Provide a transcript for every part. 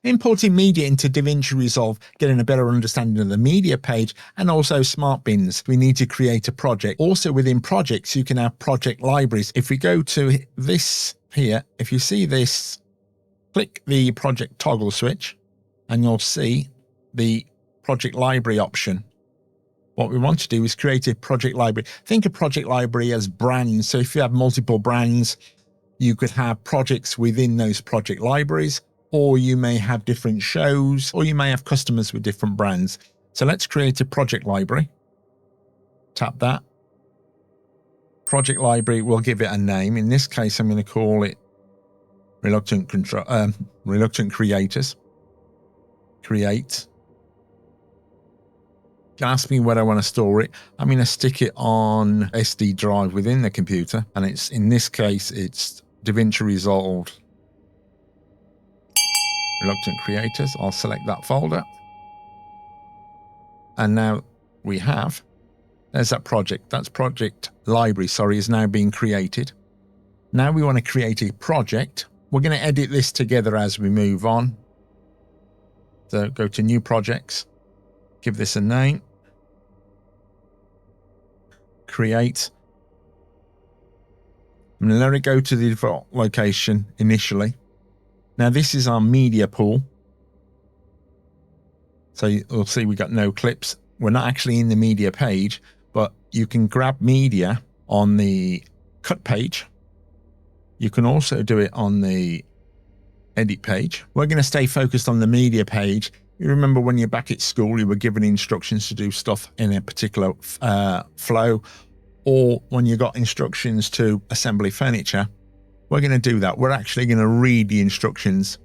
Importing media into DaVinci Resolve, getting a better understanding of the media page, and also smart bins. We need to create a project. Also within projects, you can have project libraries. If we go to this here, if you see this, click the project toggle switch and you'll see the project library option. What we want to do is create a project library. Think of project library as brands. So if you have multiple brands, you could have projects within those project libraries, or you may have different shows, or you may have customers with different brands. So let's create a project library. Tap that. Project library, we'll give it a name. In this case, I'm going to call it Reluctant Creators. Create. Ask me where I want to store it. I'm going to stick it on SD drive within the computer, and it's, in this case, it's DaVinci Resolve Reluctant Creators. I'll select that folder, and now we have, there's that project. That's project library, sorry, is now being created. Now we want to create a project. We're going to edit this together as we move on. So go to new projects, give this a name. Create. I'm going to let it go to the default location initially. Now this is our media pool. So you'll see we got no clips. We're not actually in the media page, but you can grab media on the cut page. You can also do it on the edit page. We're going to stay focused on the media page. You remember when you're back at school, you were given instructions to do stuff in a particular flow, or when you got instructions to assemble furniture. We're going to do that. We're actually going to read the instructions.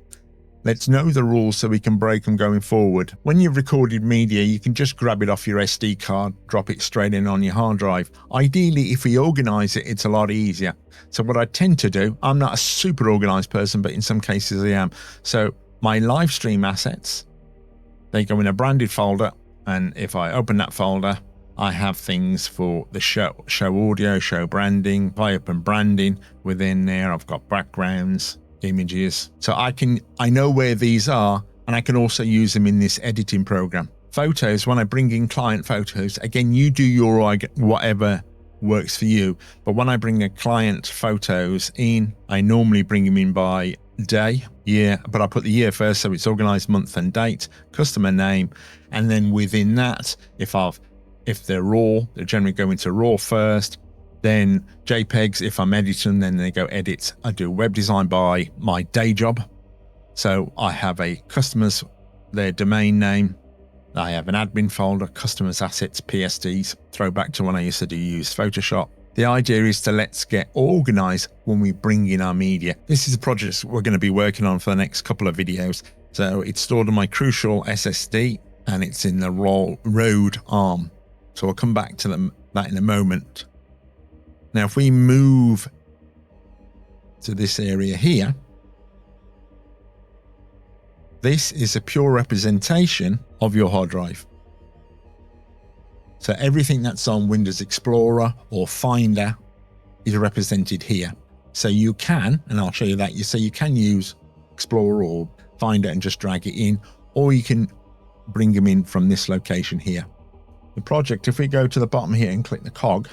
Let's know the rules so we can break them going forward. When you've recorded media, you can just grab it off your SD card, drop it straight in on your hard drive. Ideally, if we organize it, it's a lot easier. So what I tend to do, I'm not a super organized person, but in some cases I am. So my live stream assets, they go in a branded folder, and if I open that folder, I have things for the show audio, show branding. If I open branding, within there I've got backgrounds, images. So I know where these are, and I can also use them in this editing program. Photos, when I bring in client photos, again, you do your whatever works for you. But when I bring a client photos in, I normally bring them in by day, year, but I put the year first, so it's organized month and date, customer name, and then within that, if they're raw, they generally go into raw first, then JPEGs, if I'm editing, then they go edit. I do web design by my day job, so I have a customer's, their domain name, I have an admin folder, customers assets, PSDs, throwback to when I used to use Photoshop. The idea is to let's get organized when we bring in our media. This is a project we're going to be working on for the next couple of videos. So it's stored on my Crucial SSD, and it's in the Rode ARM. So I'll come back to that in a moment. Now, if we move to this area here, this is a pure representation of your hard drive. So everything that's on Windows Explorer or Finder is represented here. So you can, and I'll show you that, so you can use Explorer or Finder and just drag it in, or you can bring them in from this location here. The project, if we go to the bottom here and click the cog,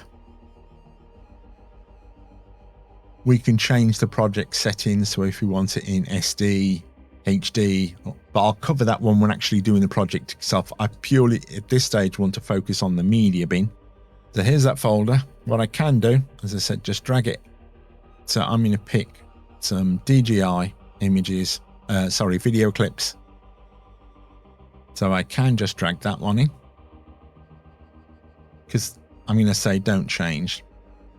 we can change the project settings. So if we want it in SD, HD, but I'll cover that when we're actually doing the project itself. I purely, at this stage, want to focus on the media bin. So here's that folder. What I can do, as I said, just drag it. So I'm going to pick some DJI images, video clips. So I can just drag that one in, because I'm going to say don't change,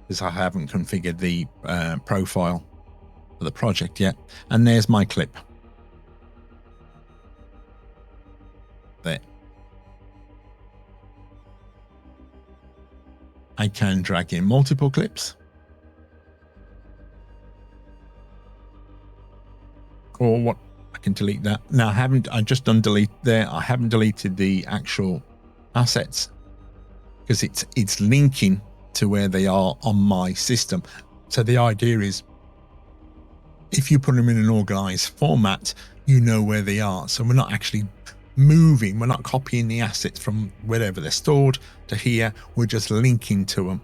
because I haven't configured the profile for the project yet. And there's my clip. There. I can drag in multiple clips, or what, I can delete that. Now I just done delete there. I haven't deleted the actual assets because it's linking to where they are on my system. So the idea is, if you put them in an organized format, you know where they are. So we're not actually moving, we're not copying the assets from wherever they're stored to here, we're just linking to them.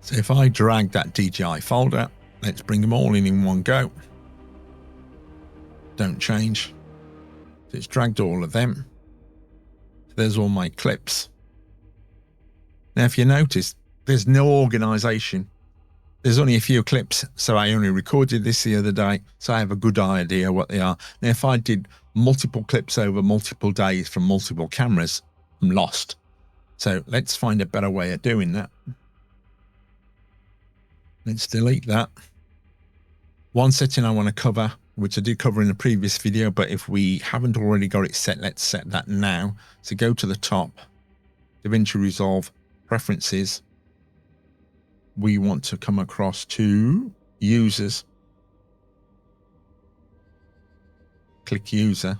So if I drag that DJI folder, let's bring them all in one go. Don't change. So it's dragged all of them. So there's all my clips. Now, if you notice, there's no organization. There's only a few clips, so I only recorded this the other day, so I have a good idea what they are. Now, if I did multiple clips over multiple days from multiple cameras, I'm lost. So let's find a better way of doing that. Let's delete that. One setting I want to cover, which I did cover in the previous video, but if we haven't already got it set, let's set that now. So go to the top, DaVinci Resolve, Preferences. We want to come across to Users. Click User.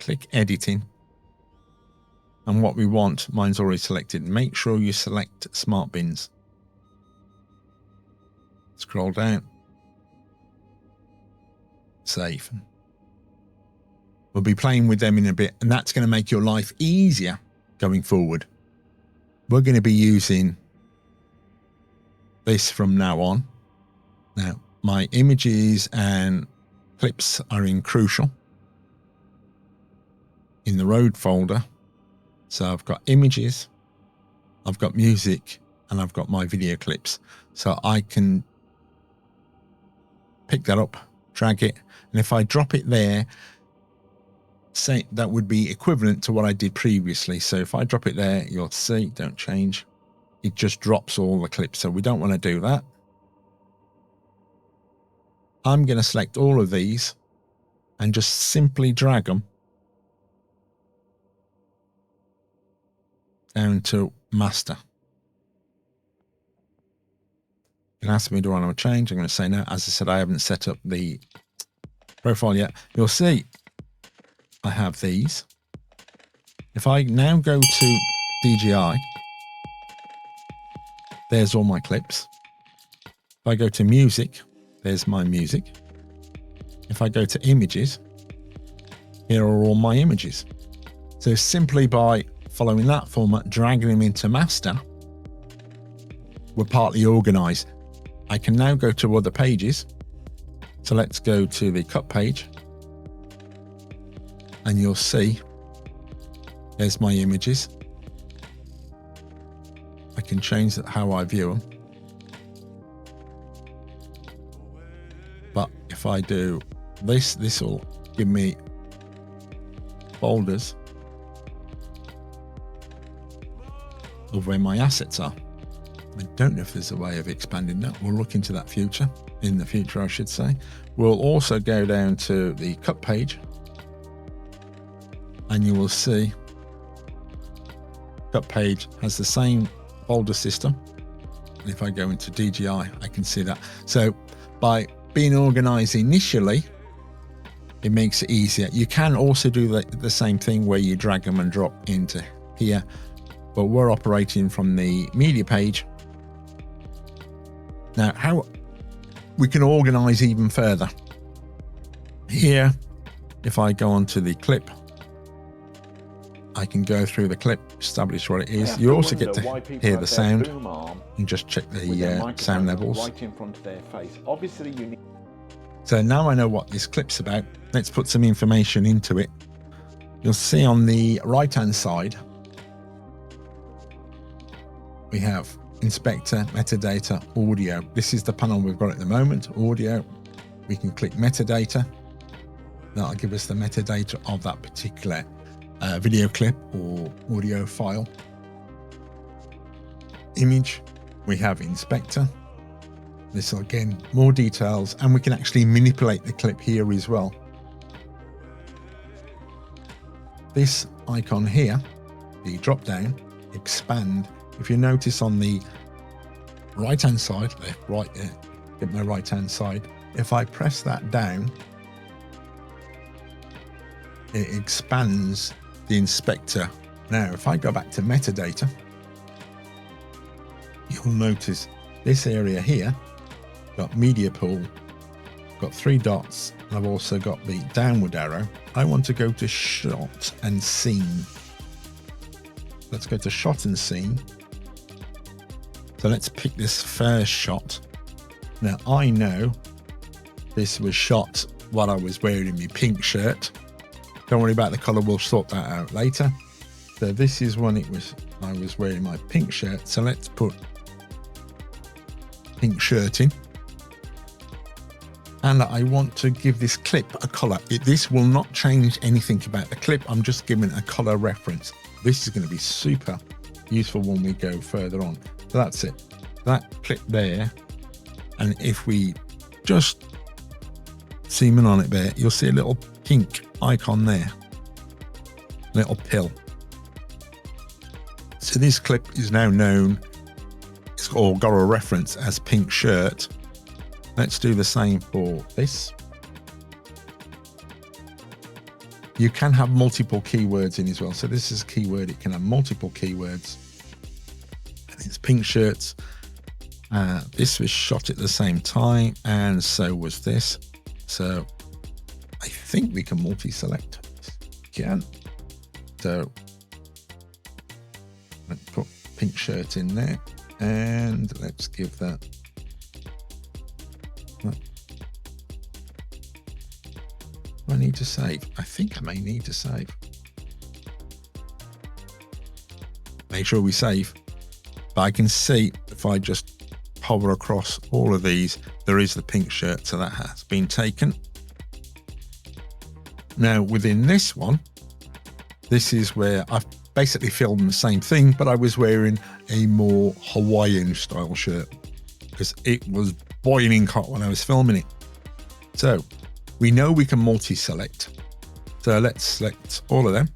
Click Editing. And what we want, mine's already selected. Make sure you select Smart Bins. Scroll down. Save. We'll be playing with them in a bit, and that's going to make your life easier going forward. We're going to be using this from now on. Now, my images and clips are in Crucial in the road folder. So I've got images, I've got music, and I've got my video clips. So I can pick that up, drag it, and if I drop it there, say that would be equivalent to what I did previously. So if I drop it there, you'll see, don't change. It just drops all the clips. So we don't want to do that. I'm going to select all of these and just simply drag them down to master. It asks me, do I want to change? I'm going to say no. As I said, I haven't set up the profile yet. You'll see I have these. If I now go to DJI, there's all my clips. If I go to music, there's my music. If I go to images, here are all my images. So simply by following that format, dragging them into master, we're partly organized. I can now go to other pages. So let's go to the cut page, and you'll see there's my images. I can change how I view them. But if I do this, this will give me folders of where my assets are. I don't know if there's a way of expanding that. We'll look into that in the future, I should say. We'll also go down to the cut page, and you will see cut page has the same folder system. And if I go into DJI, I can see that. So by being organized initially, it makes it easier. You can also do the same thing where you drag them and drop into here, but we're operating from the media page. Now, how we can organize even further. Here, if I go onto the clip, I can go through the clip, establish what it is. You also get to hear the sound and just check the sound levels. Right in front of their face. Obviously, you need. So now I know what this clip's about. Let's put some information into it. You'll see on the right-hand side, we have inspector, metadata, audio. This is the panel we've got at the moment, audio. We can click metadata. That'll give us the metadata of that particular video clip or audio file. Image, we have inspector. This will again, more details, and we can actually manipulate the clip here as well. This icon here, the drop down, expand. If you notice on the right hand side, left, right there, get my right hand side. If I press that down, it expands the inspector. Now, if I go back to metadata, you'll notice this area here, got media pool, got 3 dots. I've also got the downward arrow. I want to go to shot and scene. Let's go to shot and scene. So let's pick this first shot. Now I know this was shot while I was wearing my pink shirt. Don't worry about the color, we'll sort that out later. So this is when I was wearing my pink shirt. So let's put pink shirt in. And I want to give this clip a color. This will not change anything about the clip. I'm just giving a color reference. This is going to be super useful when we go further on. So that's it. That clip there. And if we just zoom in on it there, you'll see a little pink icon there. Little pill. So this clip is now known, it's got a reference as pink shirt. Let's do the same for this. You can have multiple keywords in as well. So this is a keyword, it can have multiple keywords. And it's pink shirts. This was shot at the same time, and so was this. So I think we can multi-select. Again. So let's put pink shirt in there, and let's give that. I need to save. I think I may need to save. Make sure we save. But I can see if I just hover across all of these, there is the pink shirt, so that has been taken. Now within this one, this is where I've basically filmed the same thing, but I was wearing a more Hawaiian style shirt because it was boiling hot when I was filming it. So we know we can multi-select. So let's select all of them.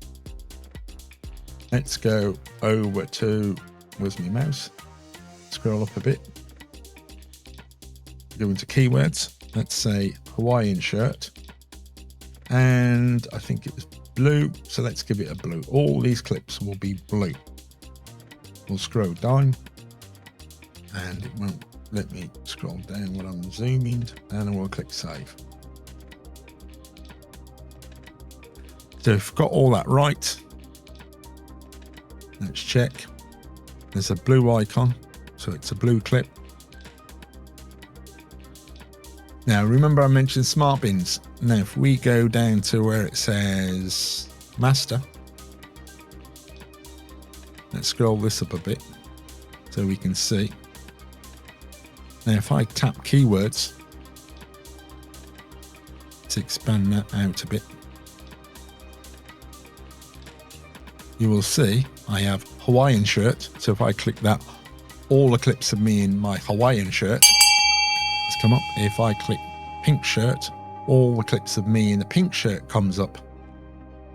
Let's go over to, where's my mouse? Scroll up a bit. Go into keywords. Let's say Hawaiian shirt. And I think it was blue. So let's give it a blue. All these clips will be blue. We'll scroll down. And it won't let me scroll down when I'm zooming. And we'll click save. So if we've got all that right, let's check. There's a blue icon, so it's a blue clip. Now remember I mentioned smart bins. Now if we go down to where it says master, let's scroll this up a bit so we can see. Now if I tap keywords to expand that out a bit, you will see I have Hawaiian shirt. So if I click that, all the clips of me in my Hawaiian shirt has come up. If I click pink shirt, all the clips of me in the pink shirt comes up.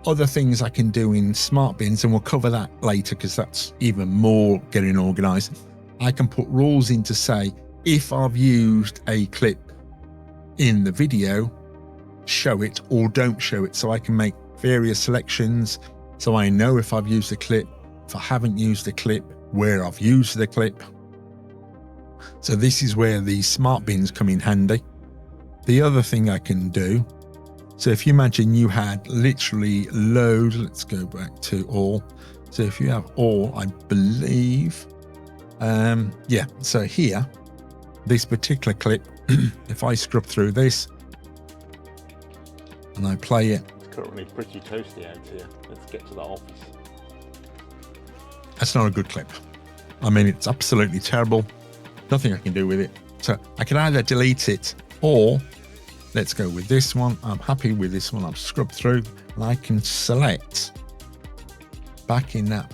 Other things I can do in smart bins, and we'll cover that later because that's even more getting organized. I can put rules in to say, if I've used a clip in the video, show it or don't show it. So I can make various selections. So I know if I've used a clip, if I haven't used a clip, where I've used the clip. So this is where these smart bins come in handy. The other thing I can do, so if you imagine you had literally loads, let's go back to all. So if you have all, I believe, yeah, so here, this particular clip, if I scrub through this and I play it. Currently pretty toasty out here. Let's get to the office. That's not a good clip. I mean, it's absolutely terrible. Nothing I can do with it. So I can either delete it or let's go with this one. I'm happy with this one. I've scrubbed through and I can select back in that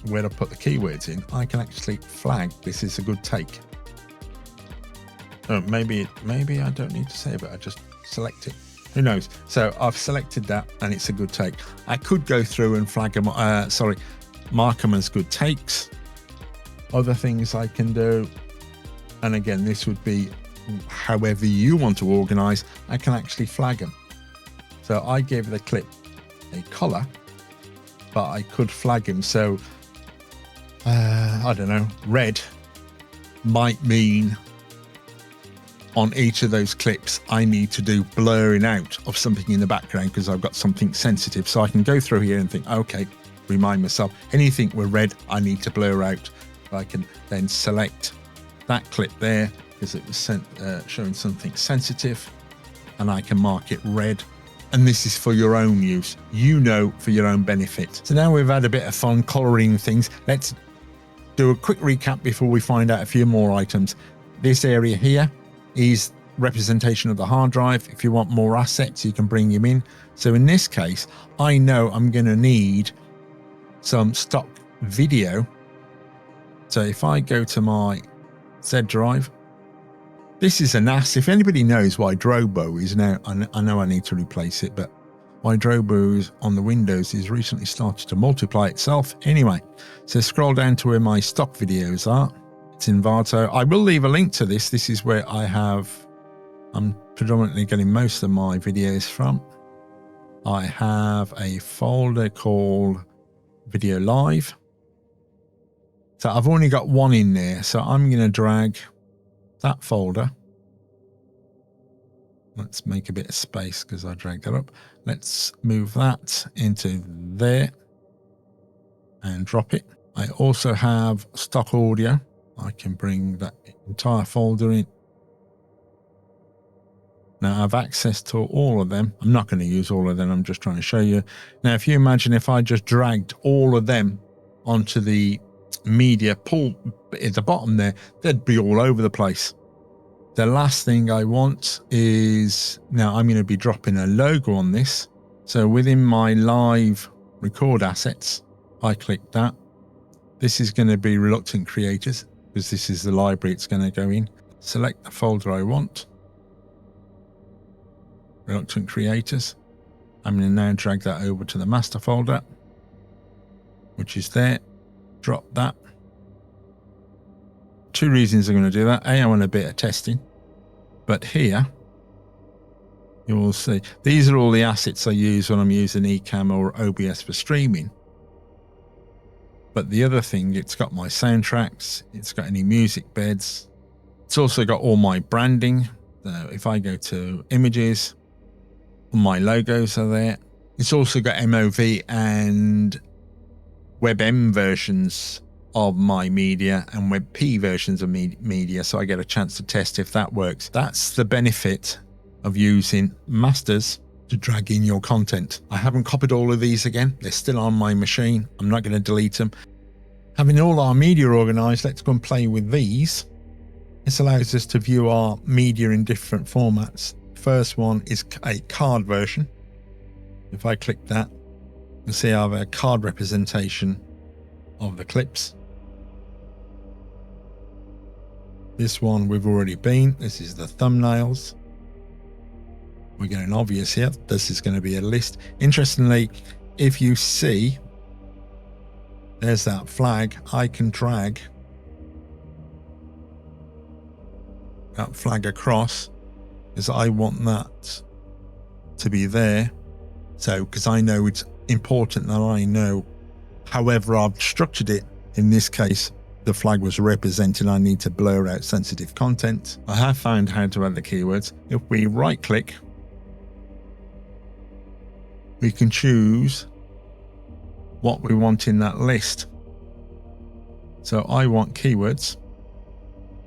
where I put the keywords in. I can actually flag this is a good take. Oh, maybe I don't need to save it. I just select it. Who knows? So I've selected that and it's a good take. I could go through and flag them, mark them as good takes. Other things I can do, and again, this would be however you want to organize, I can actually flag them. So I gave the clip a color, but I could flag them. So, I don't know, red might mean on each of those clips, I need to do blurring out of something in the background because I've got something sensitive. So I can go through here and think, okay, remind myself, anything with red, I need to blur out. I can then select that clip there because it was showing something sensitive, and I can mark it red. And this is for your own use, for your own benefit. So now we've had a bit of fun coloring things. Let's do a quick recap before we find out a few more items. This area here is representation of the hard drive. If you want more assets, you can bring them in. So in this case, I know I'm going to need some stock video. So if I go to my Z drive, this is a NAS. If anybody knows why Drobo is now, I know I need to replace it, but why Drobo on the Windows is recently started to multiply itself. Anyway, so scroll down to where my stock videos are. It's in Varto. I will leave a link to this. This is where I'm predominantly getting most of my videos from. I have a folder called Video Live. So I've only got one in there. So I'm going to drag that folder. Let's make a bit of space because I dragged that up. Let's move that into there and drop it. I also have stock audio. I can bring that entire folder in. Now I have access to all of them. I'm not going to use all of them. I'm just trying to show you. Now, if you imagine if I just dragged all of them onto the media pool at the bottom there, they'd be all over the place. The last thing I want is, now I'm going to be dropping a logo on this. So within my live record assets, I click that. This is going to be Reluctant Creators because this is the library it's going to go in. Select the folder I want. Reluctant Creators. I'm going to now drag that over to the master folder, which is there. Drop that. Two reasons I'm going to do that. A, I want a bit of testing. But here, you will see, these are all the assets I use when I'm using Ecamm or OBS for streaming. But the other thing, it's got my soundtracks, it's got any music beds. It's also got all my branding. So if I go to images, my logos are there. It's also got MOV and WebM versions of my media and WebP versions of media, so I get a chance to test if that works. That's the benefit of using masters to drag in your content. I haven't copied all of these again. They're still on my machine. I'm not going to delete them. Having all our media organized, let's go and play with these. This allows us to view our media in different formats. First one is a card version. If I click that, you'll see I have a card representation of the clips. This one we've already been. This is the thumbnails. We're getting obvious here. This is going to be a list. Interestingly, if you see, there's that flag. I can drag that flag across because I want that to be there. So, because I know it's important that I know, however I've structured it, in this case, the flag was represented. I need to blur out sensitive content. I have found how to add the keywords. If we right click, we can choose what we want in that list. So I want keywords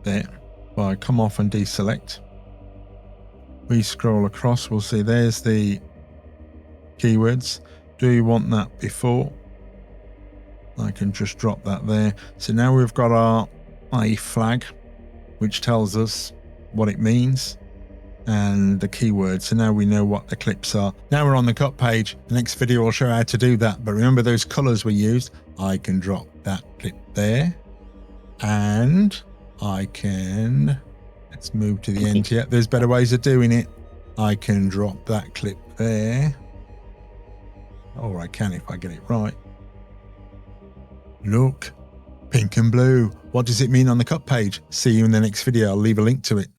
there. If I come off and deselect, we scroll across, we'll see there's the keywords. Do you want that before? I can just drop that there. So now we've got our I flag, which tells us what it means and the keywords. So now we know what the clips are. Now we're on the cut page. The next video will show how to do that. But remember those colors we used? I can drop that clip there and I can, let's move to the end here. There's better ways of doing it. I can drop that clip there. Or I can if I get it right. Look, pink and blue. What does it mean on the cut page? See you in the next video. I'll leave a link to it.